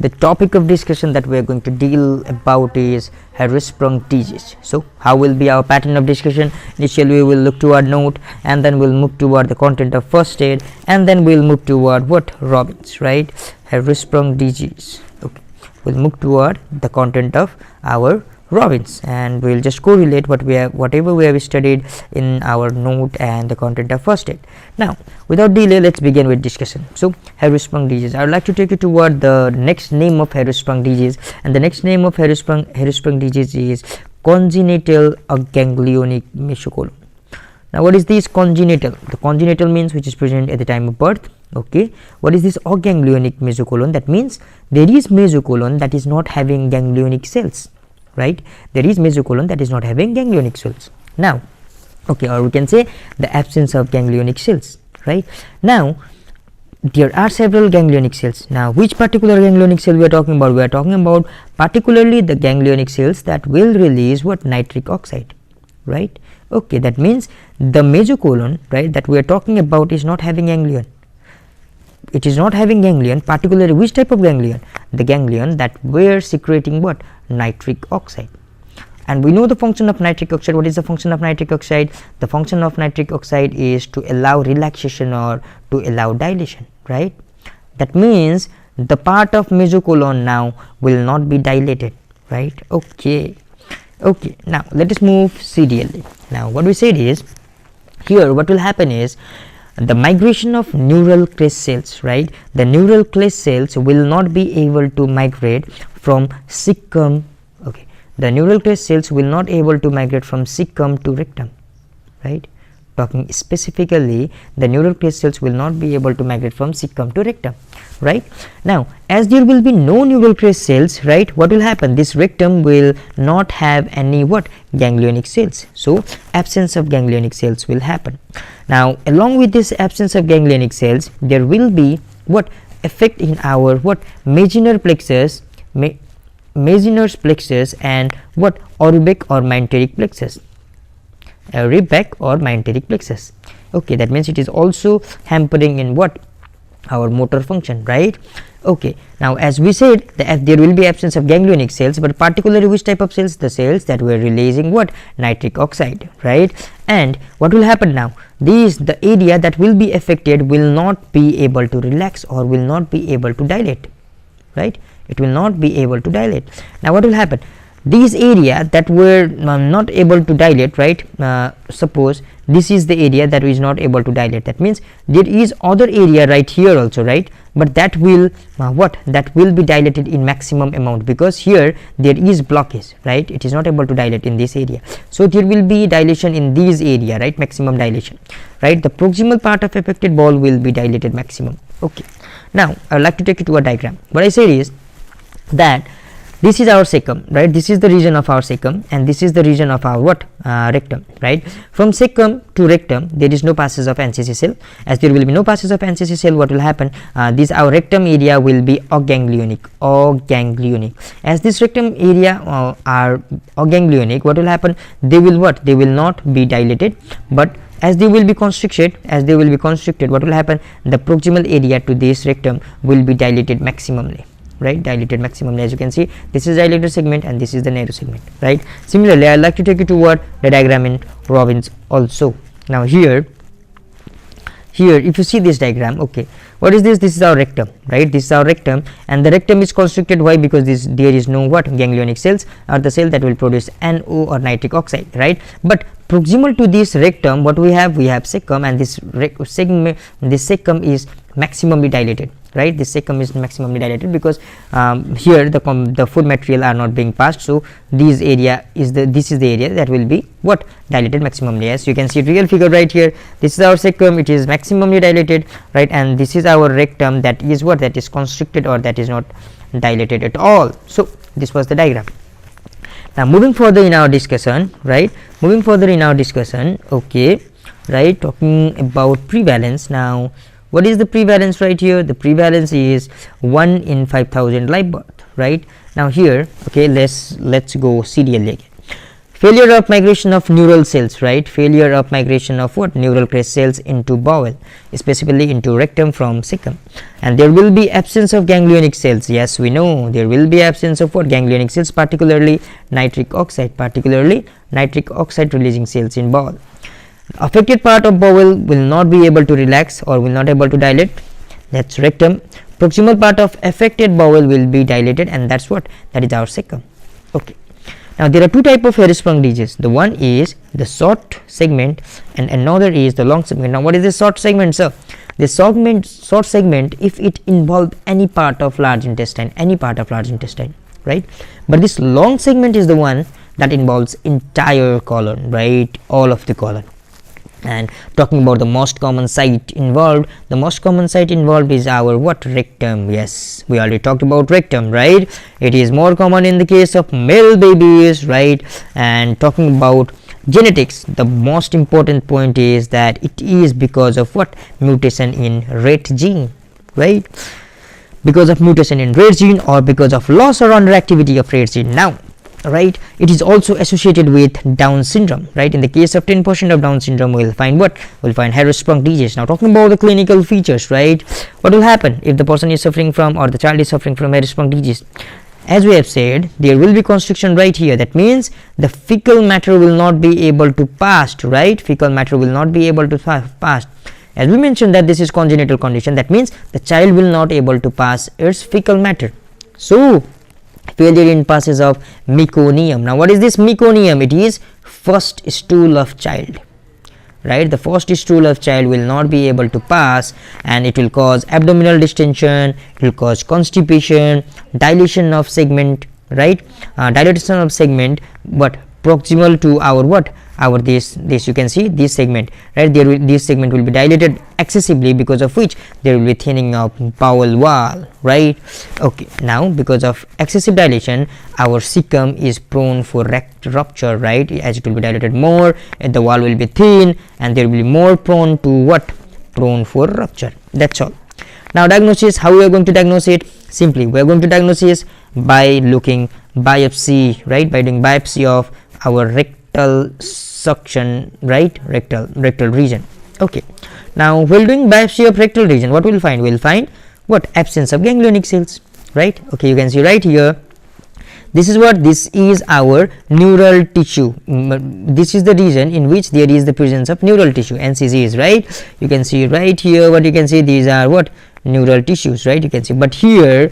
the topic of discussion that we are going to deal about is Hirschsprung disease. So how will be our pattern of discussion? Initially we will look toward note, and then we'll move toward the content of first aid, and then we'll move toward what? Robbins, right? Hirschsprung disease. Okay, we'll move toward the content of our Robbins, and we'll just correlate whatever we have studied in our note and the content of first aid. Now without delay, let's begin with discussion. So Hirschsprung disease, I would like to take you toward the next name of Hirschsprung disease, and the next name of Hirschsprung disease is congenital ganglionic mesocolon. Now what is this congenital? The congenital means which is present at the time of birth. Okay, what is this ganglionic mesocolon? That means there is mesocolon that is not having ganglionic cells, right? There is mesocolon that is not having ganglionic cells. Now, okay, or we can say the absence of ganglionic cells, right? Now there are several ganglionic cells. Now which particular ganglionic cell we are talking about? We are talking about particularly the ganglionic cells that will release what? Nitric oxide, right? Okay, that means the mesocolon, right, that we are talking about is not having ganglion. It is not having ganglion, particularly which type of ganglion? The ganglion that were secreting what? Nitric oxide. And we know the function of nitric oxide. What is the function of nitric oxide? The function of nitric oxide is to allow relaxation or to allow dilation, right? That means the part of mesocolon now will not be dilated, right? Okay, okay, now let us move serially. Now what we said is, here what will happen is the migration of neural crest cells, right? The neural crest cells will not be able to migrate from cecum. Okay, the neural crest cells will not able to migrate from cecum to rectum, right? Talking specifically, the neural crest cells will not be able to migrate from cecum to rectum, right? Now as there will be no neural crest cells, right, what will happen? This rectum will not have any what? Ganglionic cells. So absence of ganglionic cells will happen. Now along with this absence of ganglionic cells, there will be what? Effect in our what? Mesenteric plexus, Mesenteric plexus, and what? Orbic or myenteric plexus. Orbic or myenteric plexus. Okay, that means it is also hampering in what? Our motor function, right? Okay, now as we said, there will be absence of ganglionic cells, but particularly which type of cells? The cells that were releasing what? Nitric oxide, right? And what will happen now? The area that will be affected will not be able to relax or will not be able to dilate, right? It will not be able to dilate. Now what will happen? These area that were not able to dilate, right? Suppose this is the area that is not able to dilate. That means there is other area right here also, right? But that will what? That will be dilated in maximum amount, because here there is blockage, right? It is not able to dilate in this area. So there will be dilation in this area, right? Maximum dilation, right? The proximal part of affected ball will be dilated maximum. Okay, now I would like to take you to a diagram. What I said is that this is our cecum, right? This is the region of our cecum, and this is the region of our what? Rectum, right? From cecum to rectum there is no passage of NCC cell. As there will be no passage of NCC cell, what will happen? This our rectum area will be aganglionic. As this rectum area are aganglionic, what will happen? They will what? They will not be dilated, but as they will be constricted, what will happen? The proximal area to this rectum will be dilated maximally, right? Dilated maximally. As you can see, this is dilated segment and this is the narrow segment, right? Similarly, I would like to take you toward the diagram in Robbins also. Now here if you see this diagram, okay, what is this? This is our rectum, right? This is our rectum, and the rectum is constricted. Why? Because there is no what? Ganglionic cells, or the cell that will produce NO or nitric oxide, right? But proximal to this rectum, what we have? We have cecum, and this cecum is maximally dilated, right? This cecum is maximally dilated because here the food material are not being passed. So this is the area that will be what? Dilated maximally. As you can see real figure right here, this is our cecum, it is maximally dilated, right? And this is our rectum, that is what? That is constricted or that is not dilated at all. So this was the diagram. Now moving further in our discussion, right? Okay, right? Talking about prevalence. Now what is the prevalence right here? The prevalence is 1 in 5,000 live birth, right? Now here, okay, let's go serially again. Failure of migration of neural cells, right? Failure of migration of what? Neural crest cells into bowel, specifically into rectum from cecum. And there will be absence of ganglionic cells. Yes, we know there will be absence of what? Ganglionic cells, particularly nitric oxide releasing cells in bowel. Affected part of bowel will not be able to relax or will not able to dilate. That's rectum. Proximal part of affected bowel will be dilated, and that's what? That is our cecum. Okay. Now there are two types of Hirschsprung disease. The one is the short segment and another is the long segment. Now what is the short segment, sir? The short segment if it involves any part of large intestine, right? But this long segment is the one that involves entire colon, right? All of the colon. And talking about the most common site involved, is our what? Rectum. Yes, we already talked about rectum, right? It is more common in the case of male babies, right? And talking about genetics, the most important point is that it is because of what? Mutation in RET gene, right? Because of mutation in RET gene or because of loss or underactivity of RET gene. Now, right, it is also associated with Down syndrome, right? In the case of 10% of Down syndrome, we'll find what? We'll find Hirschsprung disease. Now talking about the clinical features, right? What will happen if the person is suffering from or the child is suffering from Hirschsprung disease? As we have said, there will be constriction right here. That means the fecal matter will not be able to pass, right? Fecal matter will not be able to pass. As we mentioned that this is congenital condition, that means the child will not able to pass its fecal matter. So failure in passage of meconium. Now what is this meconium? It is first stool of child, right? The first stool of child will not be able to pass and it will cause abdominal distension, it will cause constipation, dilation of segment, right? Dilation of segment, but proximal to our what? Our this you can see this segment, right? This segment will be dilated excessively, because of which there will be thinning of bowel wall, right? Okay, now because of excessive dilation, our cecum is prone for rupture, right? As it will be dilated more, and the wall will be thin and there will be more prone to what? Prone for rupture. That's all. Now diagnosis, how we are going to diagnose it? Simply we are going to diagnose it by looking biopsy, right? By doing biopsy of our rectal suction, right? Rectal region. Okay, now while doing biopsy of rectal region, what we'll find? We'll find what? Absence of ganglionic cells, right? Okay, you can see right here, this is what? This is our neural tissue. This is the region in which there is the presence of neural tissue, NCGs, right? You can see right here, what you can see, these are what? Neural tissues, right? You can see, but here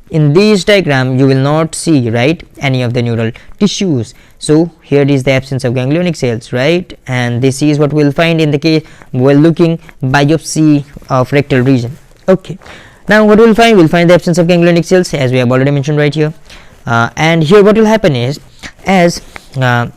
in this diagram you will not see, right, any of the neural tissues. So here is the absence of ganglionic cells, right? And this is what we'll find in the case while looking biopsy of rectal region. Okay, now what we'll find? We'll find the absence of ganglionic cells, as we have already mentioned right here. And here what will happen is, as the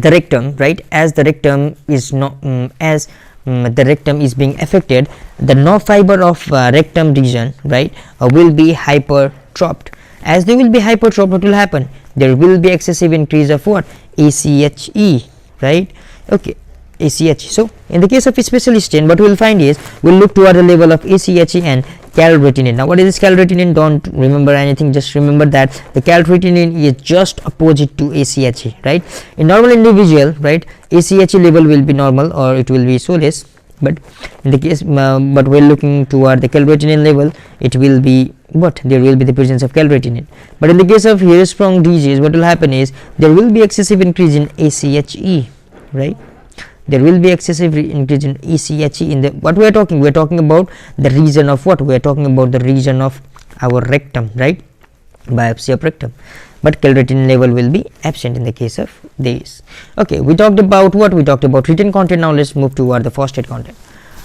rectum, right, as the rectum is not the rectum is being affected, the nerve fiber of rectum region, right, will be hypertrophed. As they will be hypertrophed, what will happen? There will be excessive increase of what? ACHE, right? Okay, ACHE. So in the case of specialist chain, what we will find is, we'll look toward the level of ACHE and calretinine. Now what is this calretinine? Don't remember anything, just remember that the calretinine is just opposite to ACHE, right? In normal individual, right, ACHE level will be normal or it will be so less, but in the case but we're looking toward the calretinine level, it will be what? There will be the presence of calretinine. But in the case of Hirschsprung disease, what will happen is, there will be excessive increase in ACHE, right? There will be excessive increase in ACHE in the, what we are talking? We are talking about the region of what? We are talking about the region of our rectum, right? Biopsy of rectum. But calretinine level will be absent in the case of this. Okay, we talked about what? We talked about written content. Now let's move toward the phosphate content.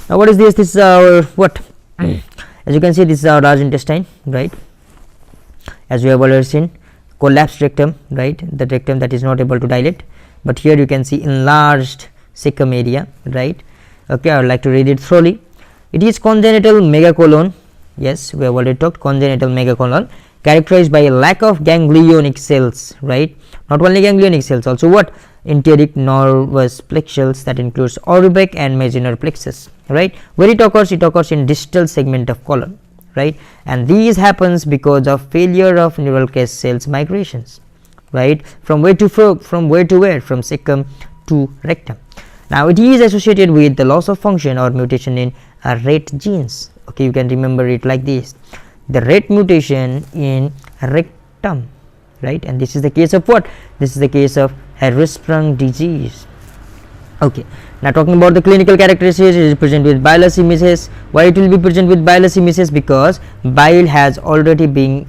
Now what is this? This is our what? As you can see, this is our large intestine, right? As we have already seen, collapsed rectum, right? The rectum that is not able to dilate. But here you can see enlarged cecum area, right? Okay, I would like to read it thoroughly. It is congenital megacolon. Yes, we have already talked congenital megacolon, characterized by a lack of ganglionic cells, right? Not only ganglionic cells, also what? Enteric nervous plexus, that includes Auerbach and Meissner plexus, right? Where it occurs in distal segment of colon, right? And these happens because of failure of neural crest cells migrations, right? From where to where? From cecum to rectum. Now it is associated with the loss of function or mutation in RET genes. Okay, you can remember it like this: the RET mutation in rectum, right? And this is the case of what? This is the case of Hirschsprung disease. Okay, now talking about the clinical characteristics, it is present with bilious emesis. Why it will be present with bilious emesis? Because bile has already been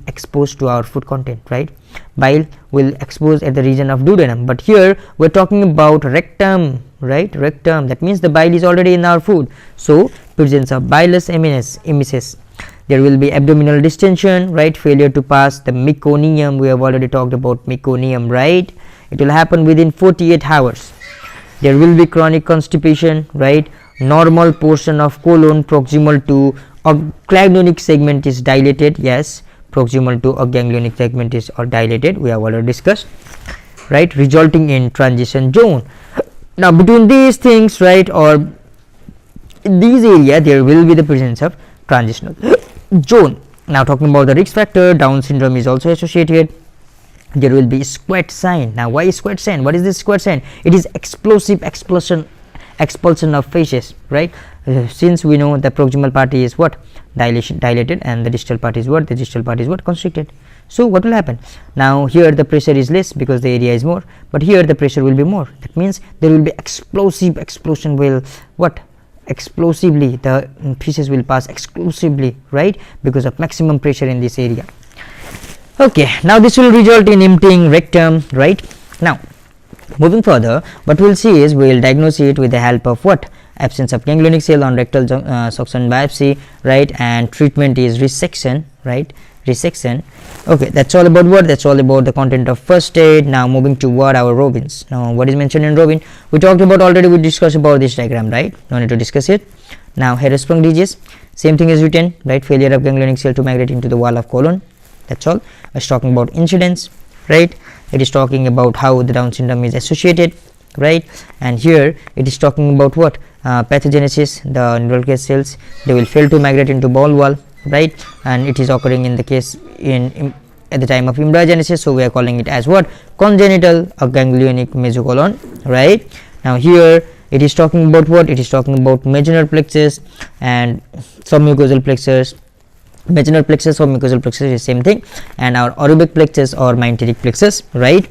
exposed to our food content, right? Bile will expose at the region of duodenum, but here we're talking about rectum, right? Rectum, that means the bile is already in our food, so presence of bilious emesis. There will be abdominal distension, right? Failure to pass the meconium. We have already talked about meconium, right? It will happen within 48 hours. There will be chronic constipation, right? Normal portion of colon proximal to ganglionic segment is dilated. Yes, proximal to a ganglionic segment is dilated. We have already discussed, right? Resulting in transition zone. Now between these things, right, or in these area, there will be the presence of transitional zone. Now talking about the risk factor, Down syndrome is also associated. There will be squat sign. Now why squat sign? What is this squat sign? It is explosive expulsion of feces, right? Since we know the proximal part is what? Dilated, and the distal part is what? The distal part is what? Constricted. So what will happen? Now here the pressure is less because the area is more, but here the pressure will be more. That means there will be explosive explosion. Will what? Explosively, the feces will pass exclusively, right? Because of maximum pressure in this area. Okay, now this will result in emptying rectum, right? Now moving further, what we'll see is we'll diagnose it with the help of what? Absence of ganglionic cell on rectal suction biopsy, right? And treatment is resection, right? Resection. Okay, that's all about what? That's all about the content of first aid. Now moving to what? Our Robins. Now what is mentioned in Robin? We talked about already. We discussed about this diagram, right? No need to discuss it. Now Hirschsprung disease, same thing is written, right? Failure of ganglionic cell to migrate into the wall of colon. That's all. It's talking about incidence, right? It is talking about how the Down syndrome is associated, right? And here it is talking about what? Pathogenesis. The neural cells, they will fail to migrate into bowel wall, right? And it is occurring in the case at the time of embryogenesis, so we are calling it as what? Congenital ganglionic mesocolon, right? Now here it is talking about what? It is talking about vaginal plexus and submucosal plexus. Vaginal plexus or mucosal plexus is same thing, and our aerobic plexus or myenteric plexus, right?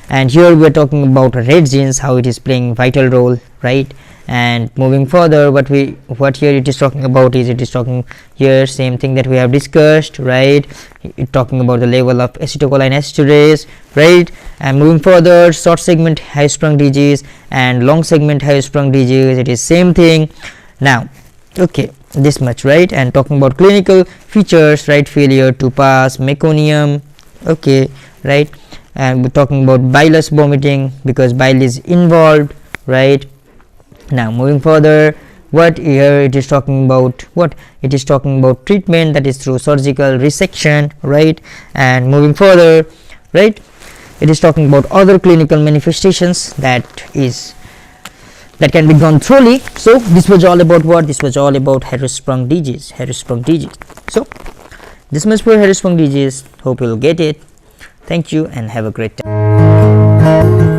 And here we are talking about red genes, how it is playing vital role, right? And moving further, what here it is talking about is, it is talking here same thing that we have discussed, right? It talking about the level of acetylcholine esterase, right? And moving further, short segment Hirschsprung disease and long segment Hirschsprung disease, it is same thing. Now okay, this much, right? And talking about clinical features, right? Failure to pass meconium, okay, right? And we're talking about bilious vomiting because bile is involved, right? Now moving further, what here it is talking about? What it is talking about? Treatment, that is through surgical resection, right? And moving further, right, it is talking about other clinical manifestations that can be gone thoroughly. So this was all about what? This was all about Hirschsprung disease. So this much for Hirschsprung disease. Hope you'll get it. Thank you and have a great time.